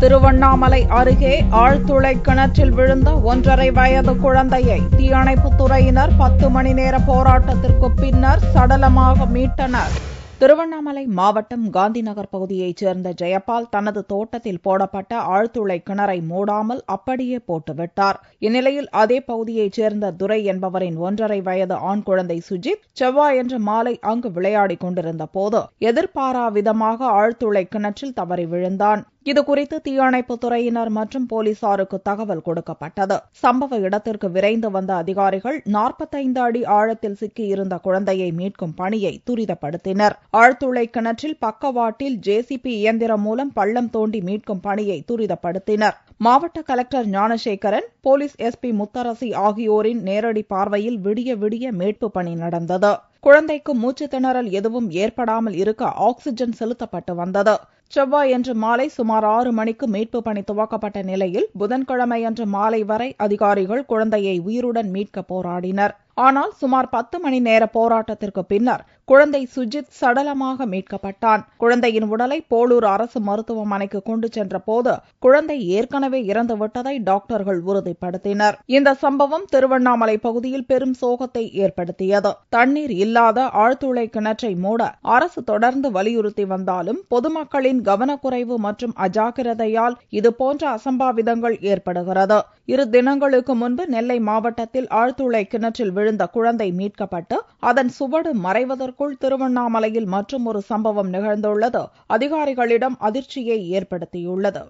திருவண்ணாமலை அருகே ஆழ்துளை கிணற்றில் விழுந்த 1.5 வயது குழந்தையை தீயணைப்புத் துறையினர் 10 மணி நேர போராட்டத்திற்கு பின்னர் சடலமாக மீட்டனர். திருவண்ணாமலை மாவட்டம் காந்திநகர் பகுதியைச் சேர்ந்த ஜெயபால் தனது தோட்டத்தில் போடப்பட்ட ஆழ்துளை கிணறை மூடாமல் அப்படியே போட்டுவிட்டார். இந்நிலையில் அதே பகுதியைச் சேர்ந்த துரை என்பவரின் 1.5 வயது ஆண் குழந்தை சுஜித் செவ்வாயன்று மாலை அங்கு விளையாடிக் கொண்டிருந்த போது எதிர்பாரா விதமாக ஆழ்துளை கிணற்றில் தவறி விழுந்தான். இதுகுறித்து தீயணைப்புத் துறையினர் மற்றும் போலீசாருக்கு தகவல் கொடுக்கப்பட்டது. சம்பவ இடத்திற்கு விரைந்து வந்த அதிகாரிகள் 45 அடி ஆழத்தில் சிக்கியிருந்த குழந்தையை மீட்கும் பணியை துரிதப்படுத்தினர். ஆழ்துளை கிணற்றில் பக்கவாட்டில் ஜேசிபி இயந்திரம் மூலம் பள்ளம் தோண்டி மீட்கும் பணியை துரிதப்படுத்தினர். மாவட்ட collector Gnanasekaran, police SP Mutharasi ஆகியோரின் நேரடி பார்வையில் விடிய விடிய மீட்பு பணி நடந்தது. குழந்தைக்கு மூச்சு திணறல் எதுவும் ஏற்படாமல் இருக்க ஆக்ஸிஜன் செலுத்தப்பட்டு வந்தது. செவ்வாயன்று மாலை சுமார் 6 மணிக்கு மீட்பு பணி துவக்கப்பட்ட நிலையில் புதன்கிழமையன்று மாலை வரை அதிகாரிகள் குழந்தையை உயிருடன் மீட்க போராடினர். ஆனால் சுமார் 10 மணி நேர போராட்டத்திற்கு பின்னர் குழந்தை சுஜித் சடலமாக மீட்கப்பட்டான். குழந்தையின் உடலை போளூர் அரசு மருத்துவமனைக்கு கொண்டு சென்ற போது குழந்தை ஏற்கனவே இறந்துவிட்டதை டாக்டர்கள் உறுதிப்படுத்தினர். இந்த சம்பவம் திருவண்ணாமலை பகுதியில் பெரும் சோகத்தை ஏற்படுத்தியது. தண்ணீர் இல்லாத ஆழ்துளை கிணற்றை மூட அரசு தொடர்ந்து வலியுறுத்தி வந்தாலும் பொதுமக்களின் கவனக்குறைவு மற்றும் அஜாக்கிரதையால் இதுபோன்ற அசம்பாவிதங்கள் ஏற்படுகிறது. 2 தினங்களுக்கு முன்பு நெல்லை மாவட்டத்தில் ஆழ்துளை கிணற்றில் விழுந்த குழந்தை மீட்கப்பட்டு அதன் சுவடு மறைவதற்குள் திருவண்ணாமலையில் மற்றொரு சம்பவம் நிகழ்ந்துள்ளது அதிகாரிகளிடம் அதிர்ச்சியை ஏற்படுத்தியுள்ளது.